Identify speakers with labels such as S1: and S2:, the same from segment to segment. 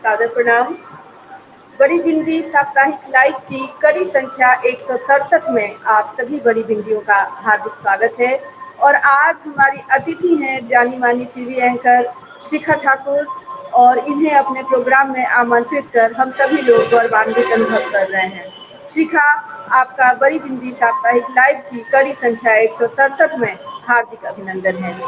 S1: सादर प्रणाम। बड़ी बिंदी साप्ताहिक लाइव की कड़ी संख्या 167 में आप सभी बड़ी बिंदियों का हार्दिक स्वागत है। और आज हमारी अतिथि हैं जानी मानी टीवी एंकर शिखा ठाकुर, और इन्हें अपने प्रोग्राम में आमंत्रित कर हम सभी लोग गौरवान्वित अनुभव कर रहे हैं। शिखा, आपका बड़ी बिंदी साप्ताहिक लाइव की कड़ी संख्या 167 में हार्दिक अभिनंदन है।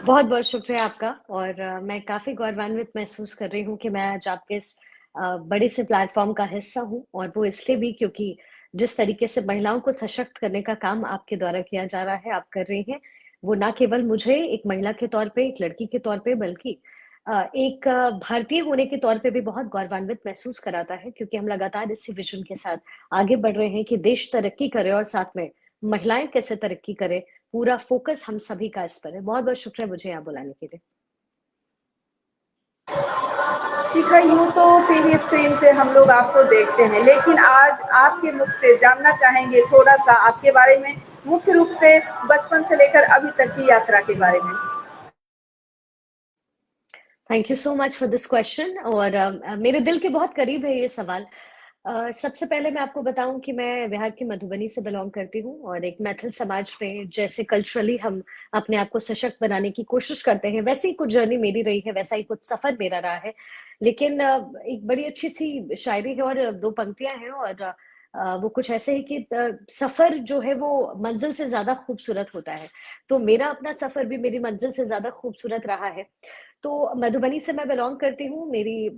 S2: बहुत बहुत शुक्रिया आपका। और मैं काफी गौरवान्वित महसूस कर रही हूँ कि मैं आज आपके इस बड़े से प्लेटफॉर्म का हिस्सा हूँ, और वो इसलिए भी क्योंकि जिस तरीके से महिलाओं को सशक्त करने का काम आपके द्वारा किया जा रहा है, आप कर रही हैं, वो ना केवल मुझे एक महिला के तौर पे, एक लड़की के तौर पे, बल्कि एक भारतीय होने के तौर पे भी बहुत गौरवान्वित महसूस कराता है, क्योंकि हम लगातार इसी विजन के साथ आगे बढ़ रहे हैं कि देश तरक्की करे और साथ में महिलाएं कैसे तरक्की करे। पूरा फोकस हम सभी का इस पर है। बहुत बहुत शुक्रिया मुझे यहाँ बुलाने के लिए।
S1: शिखा, यूं तो टीवी स्क्रीन पे हम लोग आपको देखते हैं, लेकिन आज आपके मुख से जानना चाहेंगे थोड़ा सा आपके बारे में, मुख्य रूप से बचपन से लेकर अभी तक की यात्रा के बारे में।
S2: Thank you so much for this question. और मेरे दिल के बहुत करीब है ये सवाल। सबसे पहले मैं आपको बताऊं कि मैं बिहार के मधुबनी से बिलोंग करती हूँ, और एक मैथिल समाज में जैसे कल्चरली हम अपने आप को सशक्त बनाने की कोशिश करते हैं, वैसे ही कुछ जर्नी मेरी रही है, वैसा ही कुछ सफर मेरा रहा है। लेकिन एक बड़ी अच्छी सी शायरी है और दो पंक्तियां हैं, और वो कुछ ऐसे है कि सफर जो है वो मंजिल से ज्यादा खूबसूरत होता है। तो मेरा अपना सफर भी मेरी मंजिल से ज्यादा खूबसूरत रहा है। तो मधुबनी से मैं बिलोंग करती हूँ। मेरी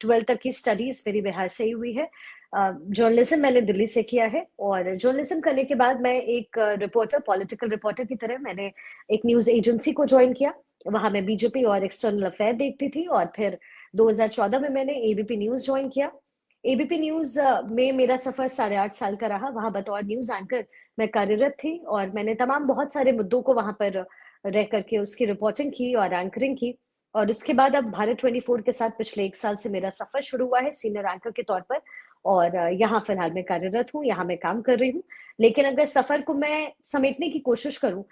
S2: 12th तक की स्टडीज मेरी बिहार से ही हुई है। जर्नलिज्म मैंने दिल्ली से किया है, और जर्नलिज्म करने के बाद मैं एक रिपोर्टर, पॉलिटिकल रिपोर्टर की तरह मैंने एक न्यूज एजेंसी को ज्वाइन किया। वहां मैं बीजेपी और एक्सटर्नल अफेयर देखती थी, और फिर 2014 में मैंने एबीपी न्यूज ज्वाइन किया। एबीपी न्यूज में मेरा सफर 8.5 साल का रहा। वहां बतौर न्यूज एंकर मैं कार्यरत थी, और मैंने तमाम बहुत सारे मुद्दों को वहां पर रह करके उसकी रिपोर्टिंग की और एंकरिंग की। और उसके बाद अब भारत 24 के साथ पिछले 1 साल से मेरा सफर शुरू हुआ है सीनियर एंकर के तौर पर। और यहाँ फिलहाल मैं कार्यरत हूँ, यहाँ मैं काम कर रही हूँ। लेकिन अगर सफर को मैं समेटने की कोशिश करूँ,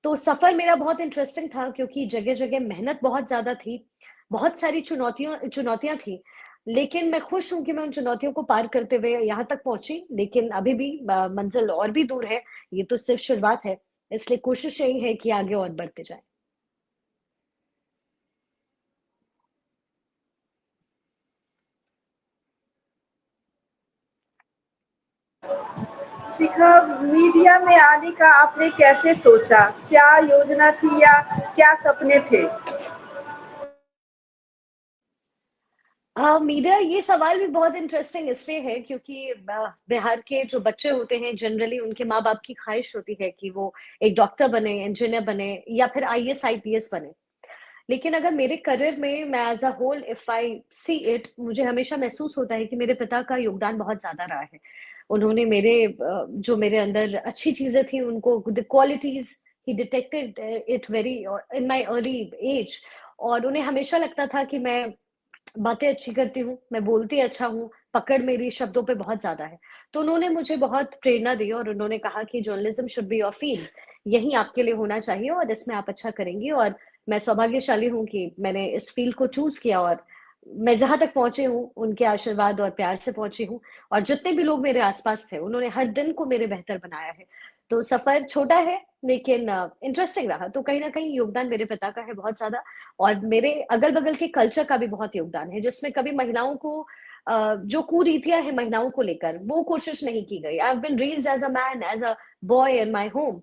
S2: तो सफर मेरा बहुत इंटरेस्टिंग था, क्योंकि जगह जगह मेहनत बहुत ज्यादा थी, बहुत सारी चुनौतियां थी। लेकिन मैं खुश हूं कि मैं उन चुनौतियों को पार करते हुए यहाँ तक पहुंची। लेकिन अभी भी मंजिल और भी दूर है, ये तो सिर्फ शुरुआत है। इसलिए कोशिश यही है कि आगे और बढ़ते जाए।
S1: शिखा, मीडिया में आने का आपने कैसे सोचा? क्या योजना थी या क्या सपने थे?
S2: मीडिया, ये सवाल भी बहुत इंटरेस्टिंग इसलिए है क्योंकि बिहार के जो बच्चे होते हैं जनरली उनके माँ बाप की ख्वाहिश होती है कि वो एक डॉक्टर बने, इंजीनियर बने, या फिर आईएएस आईपीएस बने। लेकिन अगर मेरे करियर में मैं as a whole if I see it, मुझे हमेशा महसूस होता है कि मेरे पिता का योगदान बहुत ज्यादा रहा है। उन्होंने जो मेरे अंदर अच्छी चीजें थी उनको, the qualities, he detected it very in my early age. और उन्हें हमेशा लगता था कि मैं बातें अच्छी करती हूँ, मैं बोलती अच्छा हूँ, पकड़ मेरी शब्दों पे बहुत ज्यादा है। तो उन्होंने मुझे बहुत प्रेरणा दी, और उन्होंने कहा कि journalism should be your field, यही आपके लिए होना चाहिए और इसमें आप अच्छा करेंगी। और मैं सौभाग्यशाली हूँ कि मैंने इस फील्ड को चूज किया, और मैं जहां तक पहुंची हूँ उनके आशीर्वाद और प्यार से पहुंची हूँ। और जितने भी लोग मेरे आसपास थे उन्होंने हर दिन को मेरे बेहतर बनाया है। तो सफर छोटा है लेकिन इंटरेस्टिंग रहा। तो कहीं ना कहीं योगदान मेरे पिता का है बहुत ज्यादा, और मेरे अगल बगल के कल्चर का भी बहुत योगदान है, जिसमें कभी महिलाओं को जो कुरीतियां हैं महिलाओं को लेकर, वो कोशिश नहीं की गई। I have been raised as a man, as a boy in my home.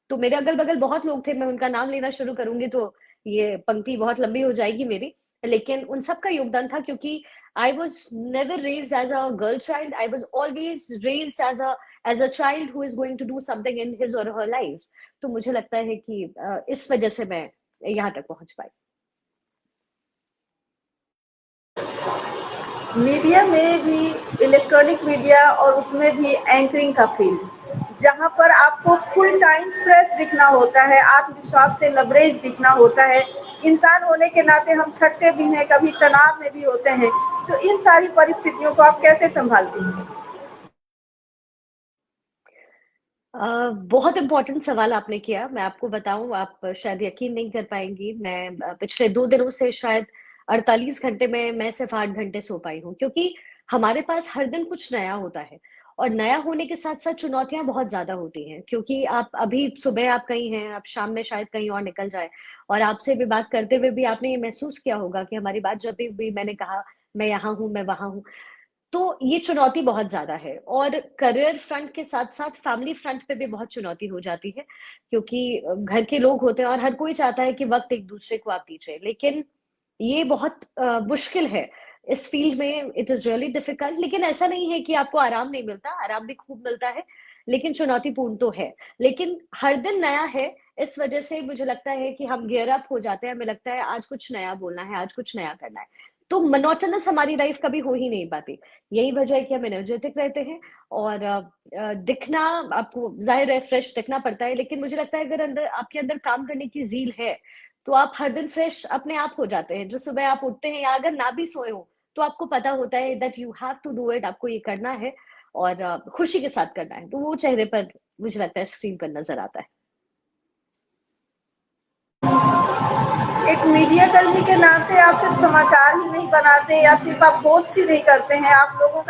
S2: तो मेरे अगल बगल बहुत लोग थे, मैं उनका नाम लेना शुरू करूंगी तो ये पंक्ति बहुत लंबी हो जाएगी मेरी। लेकिन उन सब का योगदान था, क्योंकि I was never raised as a girl child, I was always raised as a child who is going to do something in his or her life. तो मुझे लगता है कि इस वजह से मैं यहाँ तक पहुंच पाई।
S1: मीडिया में भी, इलेक्ट्रॉनिक मीडिया और उसमें भी एंकरिंग का फील्ड, जहाँ पर आपको फुल टाइम फ्रेश दिखना होता है, आत्मविश्वास से लबरेज दिखना होता है। इंसान होने के नाते हम थकते भी हैं, कभी तनाव में भी होते हैं। तो इन सारी परिस्थितियों को आप कैसे संभालती हैं?
S2: बहुत इम्पोर्टेंट सवाल आपने किया। मैं आपको बताऊं, आप शायद यकीन नहीं कर पाएंगी, मैं पिछले 2 दिनों से शायद 48 घंटे में मैं सिर्फ 8 घंटे सो पाई हूँ, क्योंकि हमारे पास हर दिन कुछ नया होता है। और नया होने के साथ साथ चुनौतियां बहुत ज्यादा होती हैं, क्योंकि आप अभी सुबह आप कहीं हैं, आप शाम में शायद कहीं और निकल जाए। और आपसे भी बात करते हुए भी आपने ये महसूस किया होगा कि हमारी बात जब भी मैंने कहा मैं यहाँ हूँ, मैं वहां हूँ, तो ये चुनौती बहुत ज्यादा है। और करियर फ्रंट के साथ साथ फैमिली फ्रंट पे भी बहुत चुनौती हो जाती है, क्योंकि घर के लोग होते हैं और हर कोई चाहता है कि वक्त एक दूसरे को आप दीजिए, लेकिन ये बहुत मुश्किल है इस फील्ड में। It is really difficult. लेकिन ऐसा नहीं है कि आपको आराम नहीं मिलता, आराम भी खूब मिलता है, लेकिन चुनौतीपूर्ण तो है। लेकिन हर दिन नया है, इस वजह से मुझे लगता है कि हम गियर अप हो जाते हैं, हमें लगता है आज कुछ नया बोलना है, आज कुछ नया करना है। तो मोनोटोनस हमारी लाइफ कभी हो ही नहीं पाती। यही वजह है कि हम एनर्जेटिक रहते हैं। और दिखना, आपको जाहिर है फ्रेश दिखना पड़ता है, लेकिन मुझे लगता है अगर अंदर आपके अंदर काम करने की जील है, तो आप हर दिन फ्रेश अपने आप हो जाते हैं। जो सुबह आप उठते हैं, या अगर ना भी सोए हो, तो आपको पता होता है that you have to do it, आपको ये करना है और खुशी के साथ करना है। तो वो चेहरे पर मुझे लगता है स्क्रीन पर नजर आता है।
S1: एक मीडिया कर्मी के नाते आप सिर्फ समाचार ही नहीं बनाते या सिर्फ आप होस्ट ही नहीं करते हैं, आप लोगों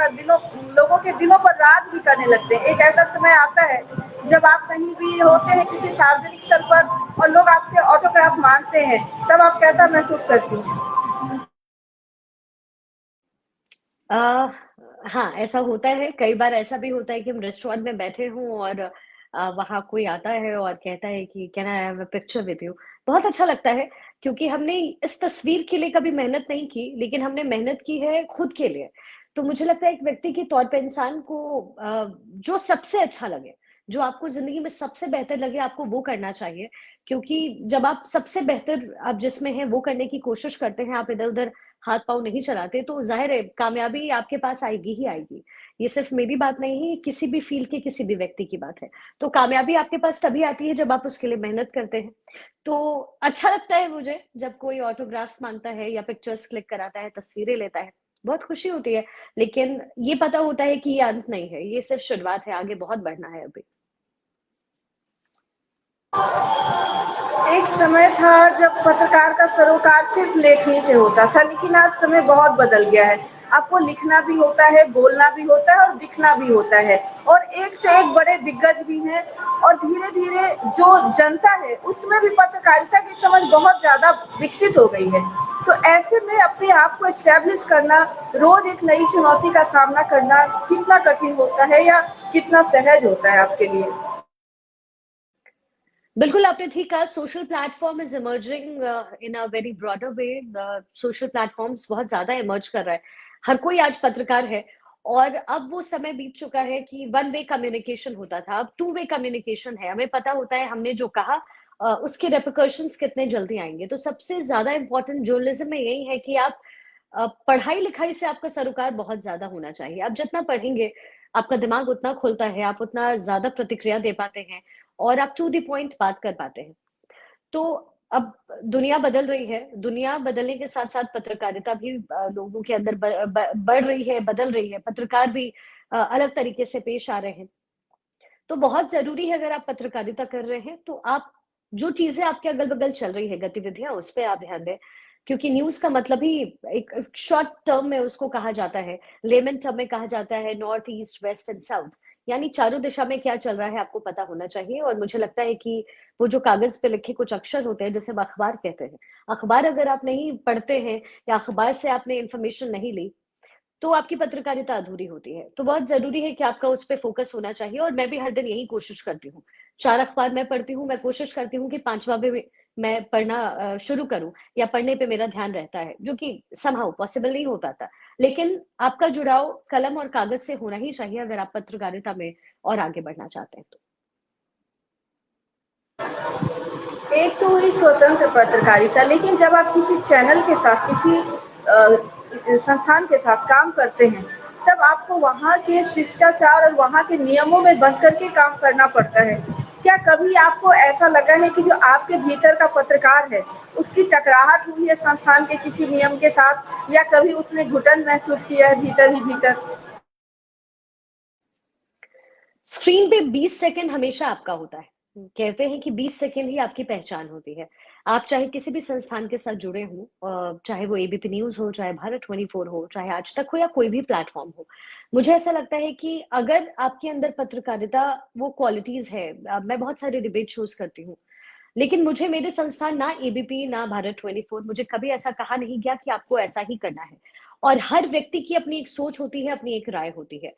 S1: के दिलों पर राज भी करने लगते हैं। एक ऐसा समय आता है जब आप कहीं भी होते हैं किसी सार्वजनिक स्थल पर और लोग आपसे ऑटोग्राफ मांगते हैं, तब आप कैसा महसूस करती हैं?
S2: आ, हाँ, ऐसा होता है। कई बार ऐसा भी होता है कि हम रेस्टोरेंट में बैठे हों और वहां कोई आता है और कहता है कि can I have a picture with you. बहुत अच्छा लगता है, क्योंकि हमने इस तस्वीर के लिए कभी मेहनत नहीं की, लेकिन हमने मेहनत की है खुद के लिए। तो मुझे लगता है एक व्यक्ति के तौर पे इंसान को जो सबसे अच्छा लगे, जो आपको जिंदगी में सबसे बेहतर लगे, आपको वो करना चाहिए। क्योंकि जब आप सबसे बेहतर आप जिसमें हैं वो करने की कोशिश करते हैं, आप इधर उधर हाथ पांव नहीं चलाते, तो जाहिर है कामयाबी आपके पास आएगी ही आएगी। ये सिर्फ मेरी बात नहीं है, किसी भी फील्ड के किसी भी व्यक्ति की बात है। तो कामयाबी आपके पास तभी आती है जब आप उसके लिए मेहनत करते हैं। तो अच्छा लगता है मुझे जब कोई ऑटोग्राफ मांगता है या पिक्चर्स क्लिक कराता है, तस्वीरें लेता है, बहुत खुशी होती है। लेकिन ये पता होता है कि ये अंत नहीं है, ये सिर्फ शुरुआत है, आगे बहुत बढ़ना है अभी।
S1: एक समय था जब पत्रकार का सरोकार सिर्फ लेखनी से होता था, लेकिन आज समय बहुत बदल गया है। आपको लिखना भी होता है, बोलना भी होता है और दिखना भी होता है, और एक से एक बड़े दिग्गज भी हैं। और धीरे धीरे जो जनता है उसमें भी पत्रकारिता की समझ बहुत ज्यादा विकसित हो गई है। तो ऐसे में अपने आप को एस्टेब्लिश करना, रोज एक नई चुनौती का सामना करना कितना कठिन होता है या कितना सहज होता है आपके लिए?
S2: बिल्कुल, आपने ठीक कहा। Social platform is emerging in a very broader way. Social platforms बहुत ज्यादा इमर्ज कर रहा है, हर कोई आज पत्रकार है। और अब वो समय बीत चुका है कि वन वे कम्युनिकेशन होता था, अब टू वे कम्युनिकेशन है। हमें पता होता है हमने जो कहा उसके रेperकशंस कितने जल्दी आएंगे। तो सबसे ज्यादा इंपॉर्टेंट जर्नलिज्म में यही है कि आप पढ़ाई लिखाई से आपका सरोकार बहुत ज्यादा होना चाहिए। आप जितना पढ़ेंगे, आपका दिमाग उतना खुलता है, आप उतना ज्यादा प्रतिक्रिया दे पाते हैं और आप टू द पॉइंट बात कर पाते हैं। तो अब दुनिया बदल रही है, दुनिया बदलने के साथ साथ पत्रकारिता भी लोगों के अंदर बढ़ रही है, बदल रही है। पत्रकार भी अलग तरीके से पेश आ रहे हैं। तो बहुत जरूरी है, अगर आप पत्रकारिता कर रहे हैं तो आप जो चीजें आपके अगल बगल चल रही है, गतिविधियां, उस पर आप ध्यान दें। क्योंकि न्यूज का मतलब ही एक शॉर्ट टर्म में उसको कहा जाता है, लेमन टर्म में कहा जाता है north east west and south. यानी चारों दिशा में क्या चल रहा है आपको पता होना चाहिए। और मुझे लगता है कि वो जो कागज पे लिखे कुछ अक्षर होते हैं, जैसे हम अखबार कहते हैं, अखबार अगर आप नहीं पढ़ते हैं या अखबार से आपने इंफॉर्मेशन नहीं ली, तो आपकी पत्रकारिता अधूरी होती है। तो बहुत जरूरी है कि आपका उस पर फोकस होना चाहिए। और मैं भी हर दिन यही कोशिश करती हूँ। 4 अखबार मैं पढ़ती हूँ, मैं कोशिश करती हूँ कि 5वां भी मैं पढ़ना शुरू करूं, या पढ़ने पे मेरा ध्यान रहता है, जो कि समहाउ पॉसिबल नहीं हो पाता। लेकिन आपका जुड़ाव कलम और कागज से होना ही चाहिए अगर आप पत्रकारिता में और आगे बढ़ना चाहते हैं तो।
S1: एक तो हुई स्वतंत्र पत्रकारिता, लेकिन जब आप किसी चैनल के साथ, किसी संस्थान के साथ काम करते हैं, तब आपको वहाँ के शिष्टाचार और वहाँ के नियमों में बंध करके काम करना पड़ता है। क्या कभी आपको ऐसा लगा है कि जो आपके भीतर का पत्रकार है, उसकी टकराहट हुई है संस्थान के किसी नियम के साथ, या कभी उसने घुटन महसूस किया है भीतर ही भीतर?
S2: स्क्रीन पे 20 सेकंड हमेशा आपका होता है। कहते हैं कि 20 सेकंड ही आपकी पहचान होती है। आप चाहे किसी भी संस्थान के साथ जुड़े हों, चाहे वो एबीपी न्यूज़ हो, चाहे भारत 24 हो, चाहे आज तक हो या कोई भी प्लेटफ़ॉर्म हो। मुझे ऐसा लगता है कि अगर आपके अंदर पत्रकारिता वो क्वालिटीज़ है, मैं बहुत सारे डिबेट शोज़ करती हूँ, लेकिन मुझे मेरे संस्थान ना एबीपी ना भारत 24 मुझे कभी ऐसा कहा नहीं गया कि आपको ऐसा ही करना है। और हर व्यक्ति की अपनी एक सोच होती है, अपनी एक राय होती है।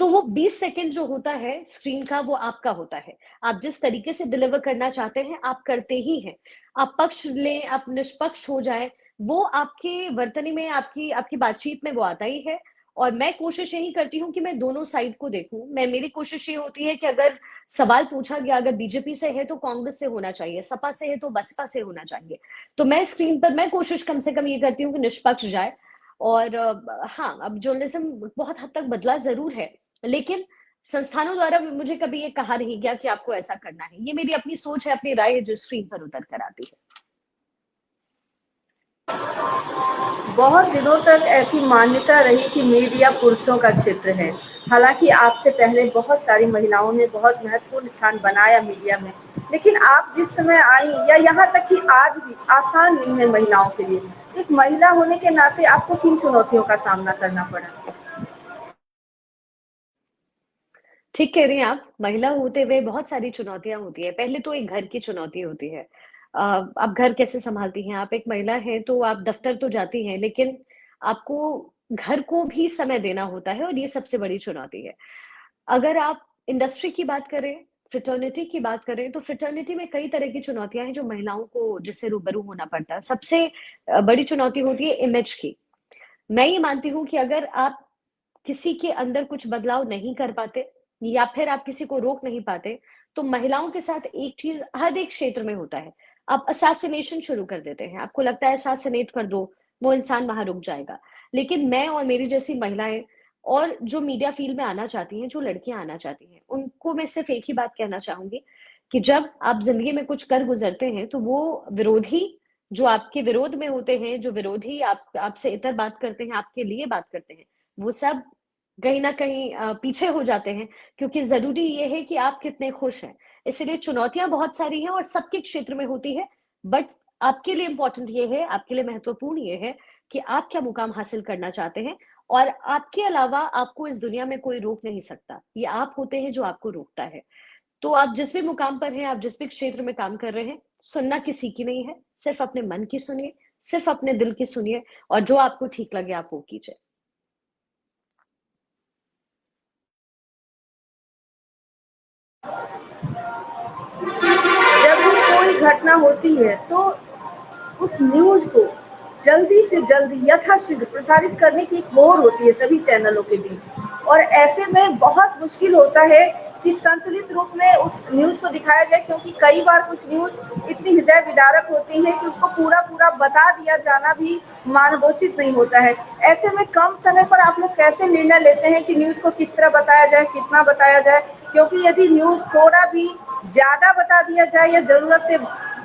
S2: तो वो 20 सेकंड जो होता है स्क्रीन का, वो आपका होता है। आप जिस तरीके से डिलीवर करना चाहते हैं आप करते ही हैं। आप पक्ष लें, आप निष्पक्ष हो जाएं, वो आपके वर्तनी में, आपकी आपकी बातचीत में वो आता ही है। और मैं कोशिश यही करती हूँ कि मैं दोनों साइड को देखूं। मेरी कोशिश ये होती है कि अगर सवाल पूछा गया, अगर बीजेपी से है तो कांग्रेस से होना चाहिए, सपा से है तो बसपा से होना चाहिए। तो मैं स्क्रीन पर मैं कोशिश कम से कम ये करती हूँ कि निष्पक्ष जाए। और हाँ, अब जर्नलिज्म बहुत हद तक बदला जरूर है, लेकिन संस्थानों द्वारा भी मुझे कभी ये कहा नहीं गया कि आपको ऐसा करना है। ये मेरी अपनी सोच है, अपनी राय है, जो स्क्रीन पर उतर कर आती है।
S1: बहुत दिनों तक ऐसी मान्यता रही कि मीडिया पुरुषों का क्षेत्र है। हालांकि आपसे पहले बहुत सारी महिलाओं ने बहुत महत्वपूर्ण स्थान बनाया मीडिया में, लेकिन आप जिस समय आई या यहाँ तक कि आज भी आसान नहीं है महिलाओं के लिए। एक महिला होने के नाते आपको किन चुनौतियों का सामना करना पड़ा?
S2: ठीक कह रही हैं आप। महिला होते हुए बहुत सारी चुनौतियां होती है। पहले तो एक घर की चुनौती होती है। आप घर कैसे संभालती हैं? आप एक महिला हैं तो आप दफ्तर तो जाती हैं, लेकिन आपको घर को भी समय देना होता है, और ये सबसे बड़ी चुनौती है। अगर आप इंडस्ट्री की बात करें, फ्रेटर्निटी की बात करें, तो फ्रेटर्निटी में कई तरह की चुनौतियां हैं जो महिलाओं को जिससे रूबरू होना पड़ता है। सबसे बड़ी चुनौती होती है इमेज की। मैं ये मानती हूँ कि अगर आप किसी के अंदर कुछ बदलाव नहीं कर पाते, या फिर आप किसी को रोक नहीं पाते, तो महिलाओं के साथ एक चीज हर एक क्षेत्र में होता है। आप असैसिनेशन शुरू कर देते हैं। आपको लगता है असैसिनेट कर दो, वो इंसान वहां रुक जाएगा। लेकिन मैं और मेरी जैसी महिलाएं, और जो मीडिया फील्ड में आना चाहती हैं, जो लड़कियां आना चाहती हैं, उनको मैं सिर्फ एक ही बात कहना चाहूंगी कि जब आप जिंदगी में कुछ कर गुजरते हैं, तो वो विरोधी जो आपके विरोध में होते हैं, जो विरोधी आपसे इतर बात करते हैं, आपके लिए बात करते हैं, वो सब कहीं ना कहीं पीछे हो जाते हैं। क्योंकि जरूरी ये है कि आप कितने खुश हैं। इसलिए चुनौतियां बहुत सारी हैं और सबके क्षेत्र में होती है। बट आपके लिए इम्पोर्टेंट ये है, आपके लिए महत्वपूर्ण ये है कि आप क्या मुकाम हासिल करना चाहते हैं। और आपके अलावा आपको इस दुनिया में कोई रोक नहीं सकता। ये आप होते हैं जो आपको रोकता है। तो आप जिस भी मुकाम पर हैं, आप जिस भी क्षेत्र में काम कर रहे हैं, सुनना किसी की नहीं है। सिर्फ अपने मन की सुनिए, सिर्फ अपने दिल की सुनिए, और जो आपको ठीक लगे आप वो कीजिए।
S1: जब भी कोई घटना होती है तो उस न्यूज को जल्दी से जल्दी यथाशीघ्र प्रसारित करने की एक होड़ होती है सभी चैनलों के बीच, और ऐसे में बहुत मुश्किल होता है कि संतुलित रूप में उस न्यूज को दिखाया जाए, क्योंकि कई बार कुछ न्यूज इतनी हृदय विदारक होती है कि उसको पूरा पूरा बता दिया जाना भी मानवोचित नहीं होता है। ऐसे में कम समय पर आप लोग कैसे निर्णय लेते हैं कि न्यूज को किस तरह बताया जाए, कितना बताया जाए? क्योंकि यदि न्यूज थोड़ा भी ज्यादा बता दिया जाए या जरूरत से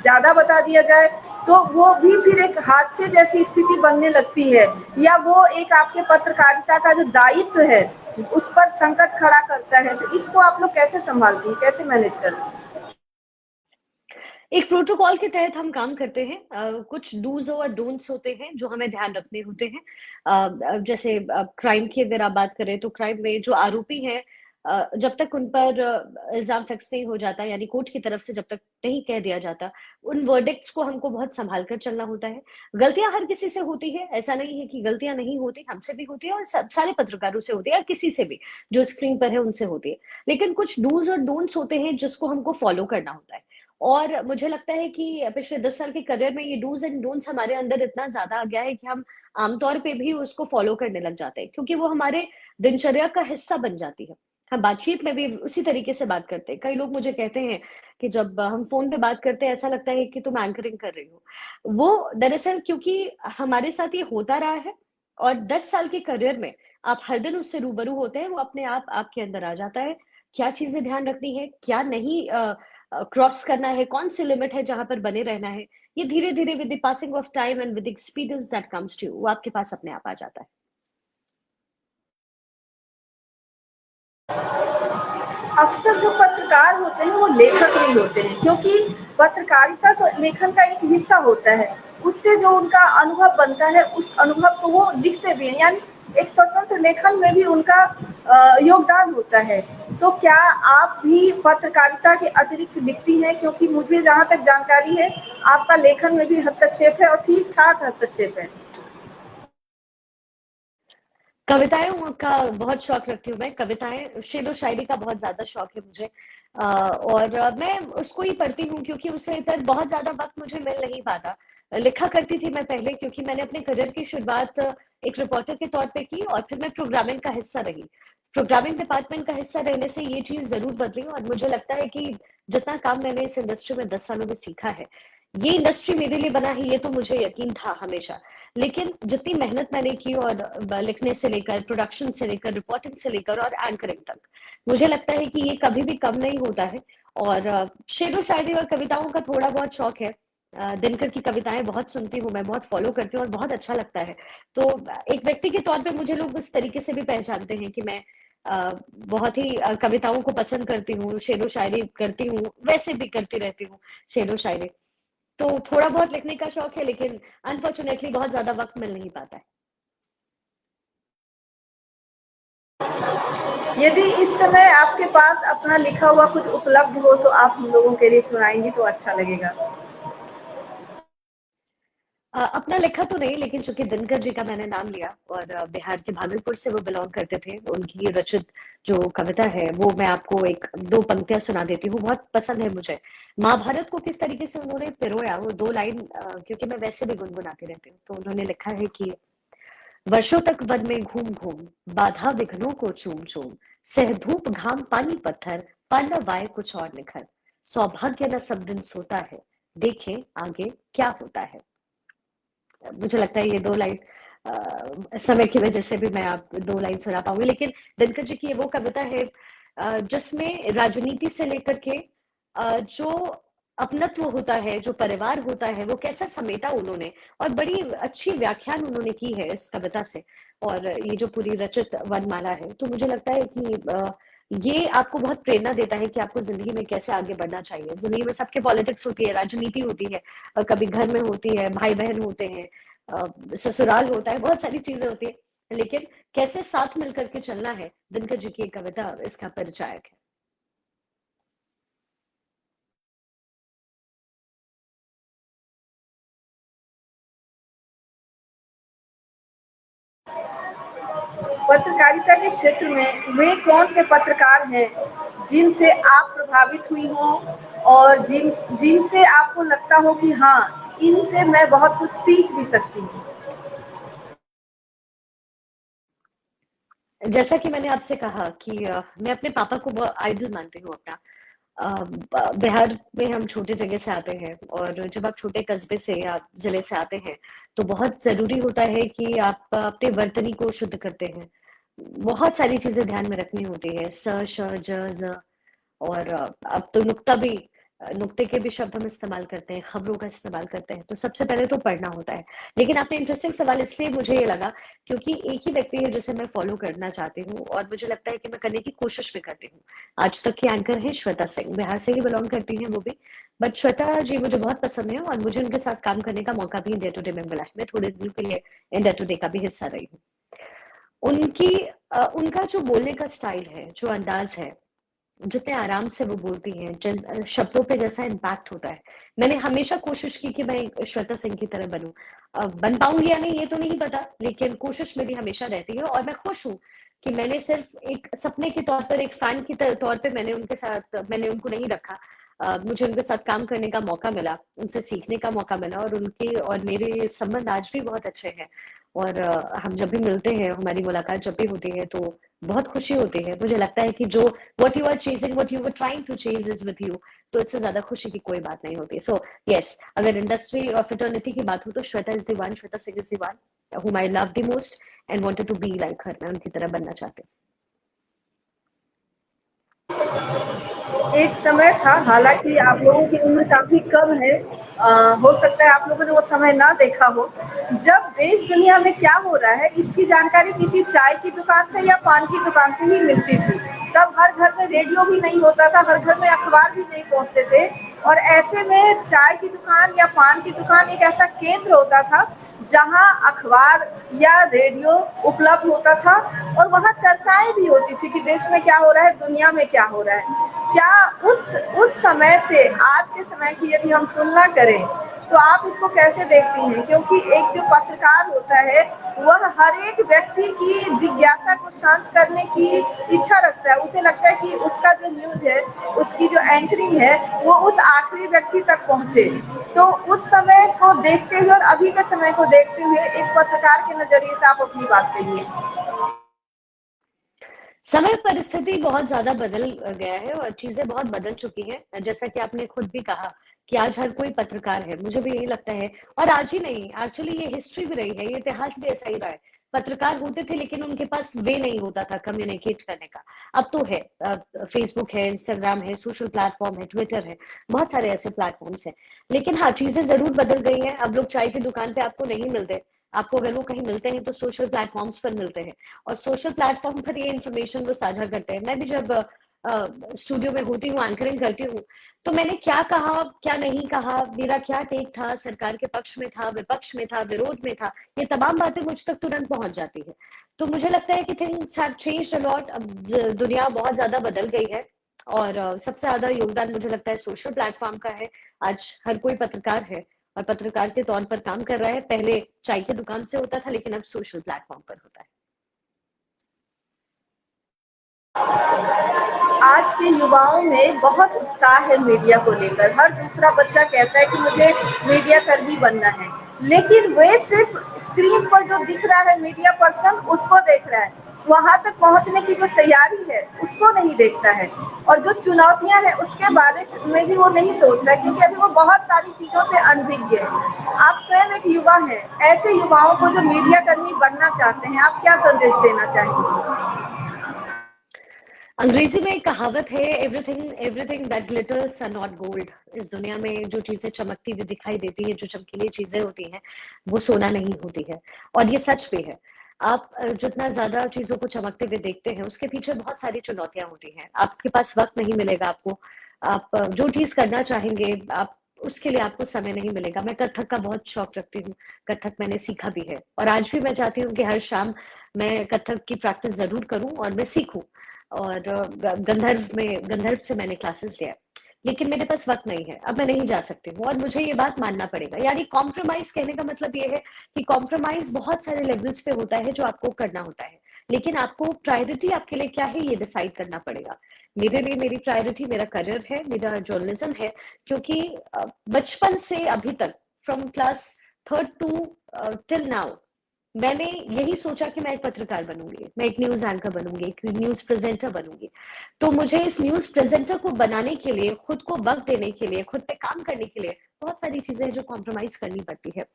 S1: ज्यादा बता दिया जाए, तो वो भी फिर एक हादसे जैसी स्थिति बनने लगती है, या वो एक आपके पत्रकारिता का जो दायित्व है उस पर संकट खड़ा करता है। तो इसको आप लोग कैसे संभालती हैं, कैसे मैनेज करती हैं?
S2: एक प्रोटोकॉल के तहत हम काम करते हैं। कुछ डूज और डोंट्स होते हैं जो हमें ध्यान रखने होते हैं। जैसे क्राइम की अगर आप बात करें, तो क्राइम में जो आरोपी हैं, जब तक उन पर इल्जाम फिक्स नहीं हो जाता, यानी कोर्ट की तरफ से जब तक नहीं कह दिया जाता, उन वर्डिक्ट्स को हमको बहुत संभाल कर चलना होता है। गलतियां हर किसी से होती है, ऐसा नहीं है कि गलतियां नहीं होती, हमसे भी होती है और सब सारे पत्रकारों से होती है, या किसी से भी जो स्क्रीन पर है उनसे होती है। लेकिन कुछ डूज और डोंट्स होते हैं जिसको हमको फॉलो करना होता है। और मुझे लगता है कि पिछले 10 साल के करियर में ये डूज एंड डोंट्स हमारे अंदर इतना ज्यादा आ गया है कि हम आमतौर पे भी उसको फॉलो करने लग जाते हैं, क्योंकि वो हमारे दिनचर्या का हिस्सा बन जाती है। हम बातचीत में भी उसी तरीके से बात करते हैं। कई लोग मुझे कहते हैं कि जब हम फोन पे बात करते हैं ऐसा लगता है कि तुम एंकरिंग कर रही हो। वो दरअसल क्योंकि हमारे साथ ये होता रहा है, और 10 साल के करियर में आप हर दिन उससे रूबरू होते हैं, वो अपने आप आपके अंदर आ जाता है। क्या चीजें ध्यान रखनी है, क्या नहीं क्रॉस करना है, कौन सी लिमिट है जहां पर बने रहना है, ये धीरे धीरे with the passing of time and with experience that comes to you, वो आपके पास अपने आप आ जाता है।
S1: अक्सर जो पत्रकार होते हैं वो लेखक नहीं होते हैं, क्योंकि पत्रकारिता तो लेखन का एक हिस्सा होता है, उससे जो उनका अनुभव बनता है उस अनुभव को वो लिखते भी हैं, यानी एक स्वतंत्र लेखन में भी उनका योगदान होता है। तो क्या आप भी पत्रकारिता के अतिरिक्त लिखती हैं? क्योंकि मुझे जहाँ तक जानकारी है आपका लेखन में भी हस्तक्षेप है और ठीक-ठाक हस्तक्षेप है।
S2: कविताओं का बहुत शौक रखती हूँ मैं। कविताएं, शेरो शायरी का बहुत ज्यादा शौक है मुझे। और मैं उसको ही पढ़ती हूँ क्योंकि उससे इधर बहुत ज्यादा वक्त मुझे मिल नहीं पाता। लिखा करती थी मैं पहले, क्योंकि मैंने अपने करियर की शुरुआत एक रिपोर्टर के तौर पे की और फिर मैं प्रोग्रामिंग का हिस्सा रही। प्रोग्रामिंग डिपार्टमेंट का हिस्सा रहने से ये चीज जरूर बदली और मुझे लगता है कि जितना काम मैंने इस इंडस्ट्री में 10 सालों में सीखा है, ये इंडस्ट्री मेरे लिए बना है, ये तो मुझे यकीन था हमेशा। लेकिन जितनी मेहनत मैंने की, और लिखने से लेकर, प्रोडक्शन से लेकर, रिपोर्टिंग से लेकर और एंकरिंग तक, मुझे लगता है कि ये कभी भी कम नहीं होता है। और शेरो शायरी और कविताओं का थोड़ा बहुत शौक है। दिनकर की कविताएं बहुत सुनती हूँ मैं, बहुत फॉलो करती हूँ और बहुत अच्छा लगता है। तो एक व्यक्ति के तौर पे मुझे लोग उस तरीके से भी पहचानते हैं कि मैं बहुत ही कविताओं को पसंद करती हूँ, शेरो शायरी करती हूँ, वैसे भी करती रहती हूँ शेरो शायरी। तो थोड़ा बहुत लिखने का शौक है, लेकिन अनफॉर्चुनेटली बहुत ज्यादा वक्त मिल नहीं पाता है।
S1: यदि इस समय आपके पास अपना लिखा हुआ कुछ उपलब्ध हो तो आप हम लोगों के लिए सुनाएंगी तो अच्छा लगेगा।
S2: अपना लिखा तो नहीं, लेकिन चूंकि दिनकर जी का मैंने नाम लिया और बिहार के भागलपुर से वो बिलोंग करते थे, उनकी रचित जो कविता है वो मैं आपको एक दो पंक्तियां सुना देती हूँ, बहुत पसंद है मुझे। महाभारत को किस तरीके से उन्होंने पिरोया, वो दो लाइन, क्योंकि मैं वैसे भी गुनगुनाती रहती हूँ। तो उन्होंने लिखा है कि वर्षों तक वन में घूम घूम, बाधा विघ्नों को चूम चूम, सह धूप घाम पानी पत्थर, पांडव आए कुछ और निखर, सौभाग्य न सब दिन सोता है, देखें आगे क्या होता है। मुझे लगता है ये दो लाइन समय की वजह से भी मैं आप दो लाइन सुना पाऊंगी, लेकिन दिनकर जी की ये वो कविता है जिसमें राजनीति से लेकर के जो अपनत्व होता है, जो परिवार होता है, वो कैसा समेटा उन्होंने, और बड़ी अच्छी व्याख्यान उन्होंने की है इस कविता से। और ये जो पूरी रचित वनमाला है, तो मुझे लगता है कि ये आपको बहुत प्रेरणा देता है कि आपको जिंदगी में कैसे आगे बढ़ना चाहिए। जिंदगी में सबके पॉलिटिक्स होती है, राजनीति होती है, और कभी घर में होती है, भाई बहन होते हैं, ससुराल होता है, बहुत सारी चीजें होती है, लेकिन कैसे साथ मिलकर के चलना है, दिनकर जी की कविता इसका परिचायक है।
S1: पत्रकारिता के क्षेत्र में वे कौन से पत्रकार हैं जिनसे आप प्रभावित हुई हो और जिनसे आपको लगता हो कि हाँ, इनसे मैं बहुत कुछ सीख भी सकती हूँ?
S2: जैसा कि मैंने आपसे कहा कि मैं अपने पापा को बहुत आइडल मानती हूँ अपना। बिहार में हम छोटे जगह से आते हैं, और जब आप छोटे कस्बे से या जिले से आते हैं, तो बहुत जरूरी होता है कि आप अपने वर्तनी को शुद्ध करते हैं। बहुत सारी चीजें ध्यान में रखनी होती है, स श ज ज, और अब तो नुक्ता भी, नुक्ते के भी शब्द हम इस्तेमाल करते हैं, खबरों का इस्तेमाल करते हैं। तो सबसे पहले तो पढ़ना होता है। लेकिन आपने इंटरेस्टिंग सवाल इसलिए मुझे ये लगा क्योंकि एक ही व्यक्ति है जिसे मैं फॉलो करना चाहती हूँ, और मुझे लगता है कि मैं करने की कोशिश भी करती हूँ। आज तक की एंकर है श्वेता सिंह, बिहार से ही बिलोंग करती हैं वो भी। बट श्वेता जी मुझे बहुत पसंद है, और मुझे उनके साथ काम करने का मौका भी इंडिया टुडे में मिला है। मैं थोड़े दिन के लिए इंडिया टुडे का भी हिस्सा रही हूँ। उनकी उनका जो बोलने का स्टाइल है, जो अंदाज है, जितने आराम से वो बोलती हैं, जिन शब्दों पे जैसा इम्पैक्ट होता है, मैंने हमेशा कोशिश की कि मैं श्वेता सिंह की तरह बनूं। बन पाऊंगी या नहीं ये तो नहीं पता, लेकिन कोशिश मेरी हमेशा रहती है, और मैं खुश हूँ कि मैंने सिर्फ एक सपने के तौर पर, एक फैन की तौर पे मैंने उनके साथ, मैंने उनको नहीं रखा। मुझे उनके साथ काम करने का मौका मिला, उनसे सीखने का मौका मिला, और उनके और मेरे संबंध आज भी बहुत अच्छे हैं। और हम जब भी मिलते हैं, हमारी मुलाकात जब भी होती है, तो बहुत खुशी होती है। मुझे लगता है कि जो what you are chasing, what you were trying to chase is with you, तो इससे ज्यादा खुशी की कोई बात नहीं होती। सो यस, अगर इंडस्ट्री और फ्रेटर्निटी की बात हो तो Shweta is the one, Shweta Singh is the one whom I love the most and wanted to be like her। मैं उनकी तरह बनना चाहती हूँ।
S1: एक समय था, हालांकि आप लोगों की उम्र काफी कम है, हो सकता है आप लोगों ने वो समय ना देखा हो, जब देश दुनिया में क्या हो रहा है इसकी जानकारी किसी चाय की दुकान से या पान की दुकान से ही मिलती थी। तब हर घर में रेडियो भी नहीं होता था, हर घर में अखबार भी नहीं पहुंचते थे, और ऐसे में चाय की दुकान या पान की दुकान एक ऐसा केंद्र होता था जहां अखबार या रेडियो उपलब्ध होता था और वहां चर्चाएं भी होती थी कि देश में क्या हो रहा है, दुनिया में क्या हो रहा है। क्या उस समय से आज के समय की यदि हम तुलना करें तो आप इसको कैसे देखती हैं? क्योंकि एक जो पत्रकार होता है वह हर एक व्यक्ति की जिज्ञासा को शांत करने की इच्छा रखता है। उसे लगता है कि उसका जो न्यूज है, उसकी जो एंकरिंग है, वो उस आखिरी व्यक्ति तक पहुंचे। तो उस समय को देखते हुए और अभी के समय को देखते हुए एक पत्रकार के नजरिए से आप अपनी बात कहिए।
S2: समय परिस्थिति बहुत ज्यादा बदल गया है और चीजें बहुत बदल चुकी हैं। जैसा कि आपने खुद भी कहा कि आज हर कोई पत्रकार है, मुझे भी यही लगता है। और आज ही नहीं, एक्चुअली ये हिस्ट्री भी रही है, ये इतिहास भी ऐसा ही रहा है। पत्रकार होते थे लेकिन उनके पास वे नहीं होता था कम्युनिकेट करने का। अब तो है, फेसबुक है, इंस्टाग्राम है, सोशल प्लेटफॉर्म है, ट्विटर है, बहुत सारे ऐसे प्लेटफॉर्म्स हैं। लेकिन हाँ, चीजें जरूर बदल गई हैं। अब लोग चाय की दुकान पे आपको नहीं मिलते, आपको अगर वो कहीं मिलते हैं तो सोशल प्लेटफॉर्म्स पर मिलते हैं। और सोशल प्लेटफॉर्म पर ये इन्फॉर्मेशन वो साझा करते हैं। मैं भी जब स्टूडियो में होती हूँ, एंकरिंग करती हूँ, तो मैंने क्या कहा, क्या नहीं कहा, मेरा क्या टेक था, सरकार के पक्ष में था, विपक्ष में था, विरोध में था, ये तमाम बातें मुझ तक तुरंत पहुंच जाती है। तो मुझे लगता है कि things have changed a lot. अब दुनिया बहुत ज्यादा बदल गई है और सबसे ज्यादा योगदान मुझे लगता है सोशल प्लेटफॉर्म का है। आज हर कोई पत्रकार है और पत्रकार के तौर पर काम कर रहा है। पहले चाय की दुकान से होता था लेकिन अब सोशल प्लेटफॉर्म पर होता है।
S1: आज के युवाओं में बहुत उत्साह है मीडिया को लेकर। हर दूसरा बच्चा कहता है कि मुझे मीडिया कर्मी बनना है, लेकिन वे सिर्फ स्क्रीन पर जो दिख रहा है मीडिया पर्सन उसको देख रहा है, वहां तक पहुंचने की जो तैयारी है उसको नहीं देखता है। और जो चुनौतियां हैं उसके बारे में भी वो नहीं सोचता है, क्योंकि अभी वो बहुत सारी चीजों से अनभिज्ञ है। आप स्वयं एक युवा हैं, ऐसे युवाओं को जो मीडिया कर्मी बनना चाहते हैं, आप क्या संदेश देना चाहेंगे?
S2: अंग्रेजी में एक कहावत है, everything everything that glitters are not gold. इस दुनिया में जो चीजें चमकती हुई दिखाई देती है, जो चमकीली चीजें होती हैं, वो सोना नहीं होती है। और ये सच भी है। आप जितना ज्यादा चीजों को चमकते हुए देखते हैं, उसके पीछे बहुत सारी चुनौतियां होती हैं। आपके पास वक्त नहीं मिलेगा आपको। आप जो चीज करना चाहेंगे, आप उसके लिए आपको समय नहीं मिलेगा। मैं कथक का बहुत शौक रखती हूँ, कथक मैंने सीखा भी है और आज भी मैं चाहती हूँ कि हर शाम मैं कथक की प्रैक्टिस जरूर करूं और मैं सीखूं। और गंधर्व से मैंने क्लासेस लिया, लेकिन मेरे पास वक्त नहीं है। अब मैं नहीं जा सकती हूँ और मुझे ये बात मानना पड़ेगा। यानी कॉम्प्रोमाइज कहने का मतलब ये है कि कॉम्प्रोमाइज बहुत सारे लेवल्स पे होता है जो आपको करना होता है, लेकिन आपको प्रायोरिटी आपके लिए क्या है ये डिसाइड करना पड़ेगा। मेरे लिए मेरी प्रायोरिटी मेरा करियर है, मेरा जर्नलिज्म है। क्योंकि बचपन से अभी तक, from class third to till now, मैंने यही सोचा कि मैं एक पत्रकार बनूंगी, मैं एक न्यूज एंकर बनूंगी, एक न्यूज प्रेजेंटर बनूंगी। तो मुझे इस न्यूज प्रेजेंटर को बनाने के लिए, खुद को वक्त देने के लिए, खुद पे काम करने के लिए बहुत सारी चीजें हैं जो कॉम्प्रोमाइज करनी पड़ती है।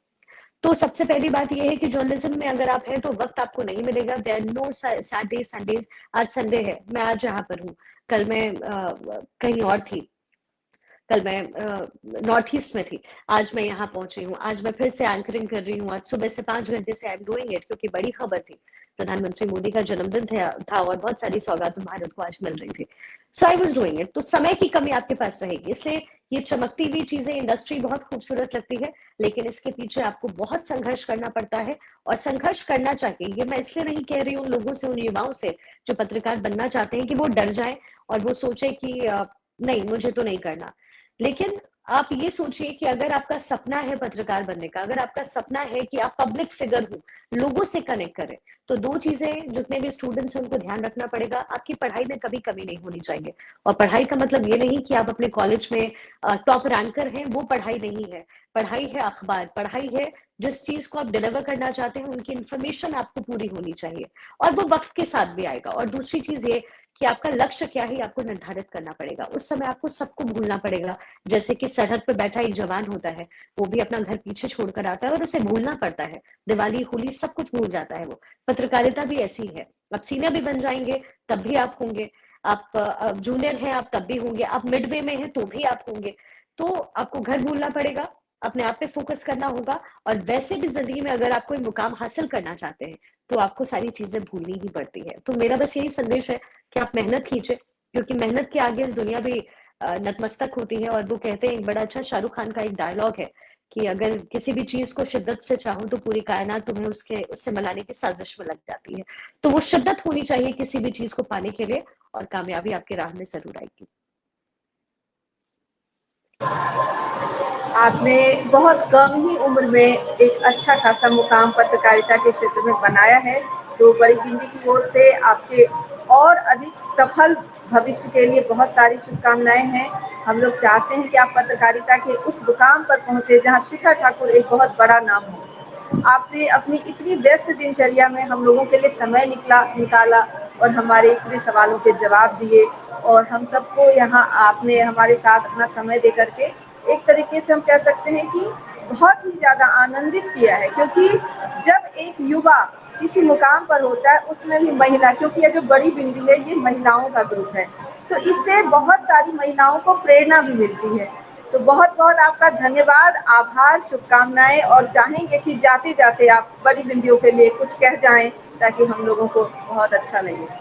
S2: तो सबसे पहली बात यह है कि जर्नलिज्म में अगर आप हैं तो वक्त आपको नहीं मिलेगा। There no Saturday Sundays. आज संडे है, मैं आज यहाँ पर हूँ, कल मैं कहीं और थी, कल मैं नॉर्थ ईस्ट में थी, आज मैं यहाँ पहुंची हूँ, आज मैं फिर से एंकरिंग कर रही हूँ। आज सुबह से 5 घंटे से आई एम डूइंग इट, क्योंकि बड़ी खबर थी, प्रधानमंत्री मोदी का जन्मदिन था और बहुत सारी सौगातें भारत को आज मिल रही थी। सो आई वॉज डूइंग इट। तो समय की कमी आपके पास रहेगी, इसलिए ये चमकती हुई चीजें, इंडस्ट्री बहुत खूबसूरत लगती है, लेकिन इसके पीछे आपको बहुत संघर्ष करना पड़ता है। और संघर्ष करना चाहिए, ये मैं इसलिए नहीं कह रही हूँ उन लोगों से, उन युवाओं से जो पत्रकार बनना चाहते हैं, कि वो डर जाए और वो सोचे कि नहीं, मुझे तो नहीं करना। लेकिन आप ये सोचिए कि अगर आपका सपना है पत्रकार बनने का, अगर आपका सपना है कि आप पब्लिक फिगर हो, लोगों से कनेक्ट करें, तो दो चीजें जितने भी स्टूडेंट्स हैं उनको ध्यान रखना पड़ेगा। आपकी पढ़ाई में कभी कमी नहीं होनी चाहिए। और पढ़ाई का मतलब ये नहीं कि आप अपने कॉलेज में टॉप रैंकर हैं, वो पढ़ाई नहीं है। पढ़ाई है अखबार, पढ़ाई है जिस चीज को आप डिलीवर करना चाहते हैं उनकी इन्फॉर्मेशन आपको पूरी होनी चाहिए, और वो वक्त के साथ भी आएगा। और दूसरी चीज ये कि आपका लक्ष्य क्या है, आपको निर्धारित करना पड़ेगा। उस समय आपको सबको भूलना पड़ेगा। जैसे कि सरहद पर बैठा एक जवान होता है, वो भी अपना घर पीछे छोड़कर आता है और उसे भूलना पड़ता है। दिवाली, होली, सब कुछ भूल जाता है वो। पत्रकारिता भी ऐसी है। आप सीनियर भी बन जाएंगे तब भी आप होंगे, आप जूनियर हैं आप तब भी होंगे, आप मिड वे में हैं तो भी आप होंगे। तो आपको घर भूलना पड़ेगा, अपने आप पे फोकस करना होगा। और वैसे भी जिंदगी में अगर आप कोई मुकाम हासिल करना चाहते हैं तो आपको सारी चीजें भूलनी ही पड़ती है। तो मेरा बस यही संदेश है कि आप मेहनत कीजिए, क्योंकि मेहनत के आगे इस दुनिया भी नतमस्तक होती है। और वो कहते हैं, एक बड़ा अच्छा शाहरुख खान का एक डायलॉग है कि अगर किसी भी चीज को शिद्दत से चाहो तो पूरी कायनात तुम्हें उससे मिलाने की साजिश में लग जाती है। तो वो शिद्दत होनी चाहिए किसी भी चीज को पाने के लिए, और कामयाबी आपके राह में जरूर आएगी।
S1: आपने बहुत कम ही उम्र में एक अच्छा खासा मुकाम पत्रकारिता के क्षेत्र में बनाया है, तो बड़ी बिंदी की ओर से आपके और अधिक सफल भविष्य के लिए बहुत सारी शुभकामनाएं हैं। हम लोग चाहते हैं कि आप पत्रकारिता के उस मुकाम पर पहुंचे जहां शिखा ठाकुर एक बहुत बड़ा नाम हो। आपने अपनी इतनी व्यस्त दिनचर्या में हम लोगों के लिए समय निकाला और हमारे इतने सवालों के जवाब दिए, और हम सबको यहाँ आपने हमारे साथ अपना समय दे करके एक तरीके से हम कह सकते हैं कि बहुत ही ज़्यादा आनंदित किया है। क्योंकि जब एक युवा किसी मुकाम पर होता है, उसमें भी महिला, क्योंकि ये जो बड़ी बिंदी है ये महिलाओं का ग्रुप है, तो इससे बहुत सारी महिलाओं को प्रेरणा भी मिलती है। तो बहुत बहुत आपका धन्यवाद, आभार, शुभकामनाएं, और चाहेंगे कि जाते जाते आप बड़ी बिंदियों के लिए कुछ कह जाएं ताकि हम लोगों को बहुत अच्छा लगे।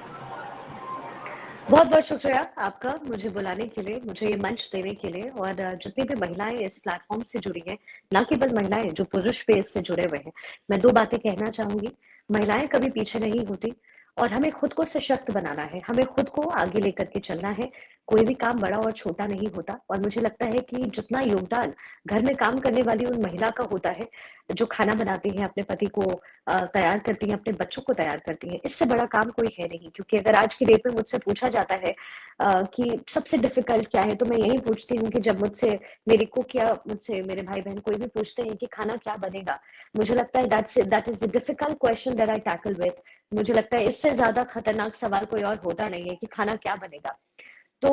S2: बहुत बहुत शुक्रिया आपका मुझे बुलाने के लिए, मुझे ये मंच देने के लिए। और जितनी भी महिलाएं इस प्लेटफॉर्म से जुड़ी हैं, ना केवल महिलाएं जो पुरुष भी इससे जुड़े हुए हैं, मैं दो बातें कहना चाहूंगी। महिलाएं कभी पीछे नहीं होती, और हमें खुद को सशक्त बनाना है, हमें खुद को आगे लेकर के चलना है। कोई भी काम बड़ा और छोटा नहीं होता, और मुझे लगता है कि जितना योगदान घर में काम करने वाली उन महिला का होता है, जो खाना बनाती है, अपने पति को तैयार करती हैं, अपने बच्चों को तैयार करती हैं, इससे बड़ा काम कोई है नहीं। क्योंकि अगर आज की डेट में मुझसे पूछा जाता है कि सबसे डिफिकल्ट क्या है, तो मैं यही पूछती हूँ कि जब मुझसे मेरे कुक या मुझसे मेरे भाई बहन कोई भी पूछते हैं कि खाना क्या बनेगा, मुझे लगता है that is the difficult question that I tackle with. मुझे लगता है इससे ज्यादा खतरनाक सवाल कोई और होता नहीं है कि खाना क्या बनेगा। तो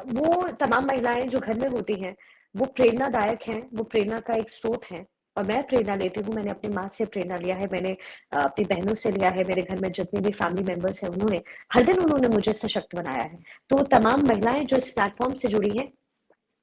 S2: वो तमाम महिलाएं जो घर में होती हैं, वो प्रेरणादायक हैं, वो प्रेरणा का एक स्रोत है। और मैं प्रेरणा लेती हूँ, मैंने अपनी माँ से प्रेरणा लिया है, मैंने अपनी बहनों से लिया है, मेरे घर में जितने भी फैमिली मेंबर्स हैं उन्होंने हर दिन उन्होंने मुझे सशक्त बनाया है। तो तमाम महिलाएं जो इस प्लेटफॉर्म से जुड़ी हैं,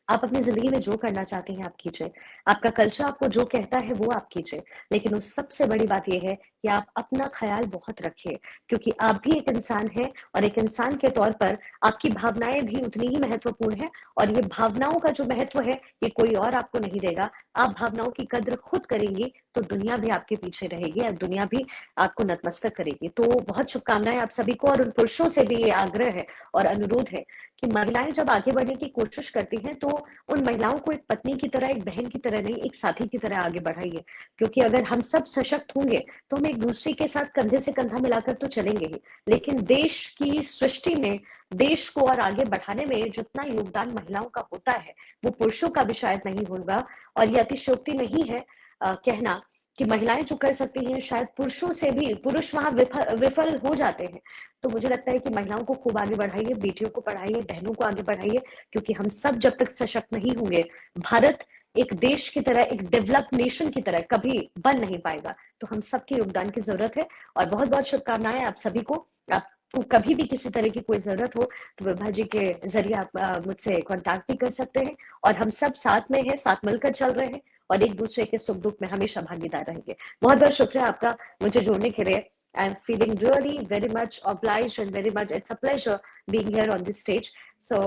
S2: आप अपनी जिंदगी में जो करना चाहती हैं आप कीजिए, आपका कल्चर आपको जो कहता है वो आप कीजिए, लेकिन उस सबसे बड़ी बात यह है कि आप अपना ख्याल बहुत रखिए, क्योंकि आप भी एक इंसान हैं, और एक इंसान के तौर पर आपकी भावनाएं भी उतनी ही महत्वपूर्ण है। और ये भावनाओं का जो महत्व है, ये कोई और आपको नहीं देगा। आप भावनाओं की कद्र खुद करेंगी तो दुनिया भी आपके पीछे रहेगी, और दुनिया भी आपको नतमस्तक करेगी। तो बहुत शुभकामनाएं आप सभी को, और उन पुरुषों से भी ये आग्रह है और अनुरोध है कि महिलाएं जब आगे बढ़ने की कोशिश करती हैं, तो उन महिलाओं को एक पत्नी की तरह, एक बहन की तरह नहीं, एक साथी की तरह आगे बढ़ाइए। क्योंकि अगर हम सब सशक्त होंगे तो हम एक दूसरे के साथ कंधे से कंधा मिलाकर तो चलेंगे ही, लेकिन देश की सृष्टि में, देश को और आगे बढ़ाने में जितना योगदान महिलाओं का होता है, वो पुरुषों का भी शायद नहीं होगा। और ये अतिशयोक्ति नहीं है कहना कि महिलाएं जो कर सकती हैं शायद पुरुषों से भी, पुरुष वहां विफल हो जाते हैं। तो मुझे लगता है कि महिलाओं को खूब आगे बढ़ाइए, बेटियों को पढ़ाइए, बहनों को आगे बढ़ाइए, क्योंकि हम सब जब तक सशक्त नहीं होंगे, भारत एक देश की तरह, एक डेवलप्ड नेशन की तरह कभी बन नहीं पाएगा। तो हम सबके योगदान की जरूरत है, और बहुत बहुत शुभकामनाएं आप सभी को। आपको कभी भी किसी तरह की कोई जरूरत हो तो विभा जी के जरिए आप मुझसे कॉन्टैक्ट भी कर सकते हैं, और हम सब साथ में हैं, साथ मिलकर चल रहे हैं, और एक दूसरे के सुख दुख में हमेशा भागीदार रहेंगे। बहुत बहुत शुक्रिया आपका मुझे जोड़ने के लिए। I'm feeling really very much obliged and very much it's a pleasure being here on this stage. So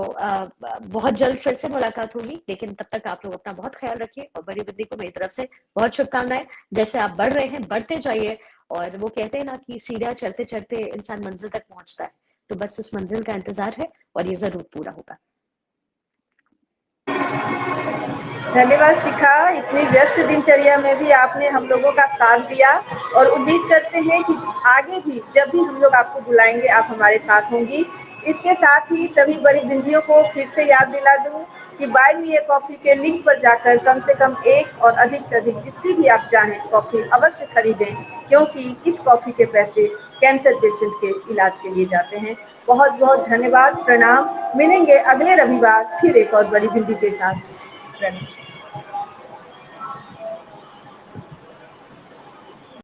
S2: बहुत जल्द फिर से मुलाकात होगी, लेकिन तब तक आप लोग अपना बहुत ख्याल रखिए, और बड़ी बिंदी को मेरी तरफ से बहुत शुभकामनाएं। जैसे आप बढ़ रहे हैं, बढ़ते जाइए, और वो कहते हैं ना कि सीढ़ियां चढ़ते चढ़ते इंसान मंजिल तक पहुंचता है, तो बस उस मंजिल का इंतजार है, और ये जरूर पूरा होगा।
S1: धन्यवाद शिखा, इतनी व्यस्त दिनचर्या में भी आपने हम लोगों का साथ दिया, और उम्मीद करते हैं कि आगे भी जब भी हम लोग आपको बुलाएंगे आप हमारे साथ होंगी। इसके साथ ही सभी बड़ी बिंदियों को फिर से याद दिला दूं कि बाय मी ए कॉफी के लिंक पर जाकर कम से कम एक और अधिक से अधिक जितनी भी आप चाहें कॉफी अवश्य खरीदें, क्योंकि इस कॉफी के पैसे कैंसर पेशेंट के इलाज के लिए जाते हैं। बहुत बहुत धन्यवाद, प्रणाम। मिलेंगे अगले रविवार फिर एक और बड़ी बिंदी के साथ। प्रणाम।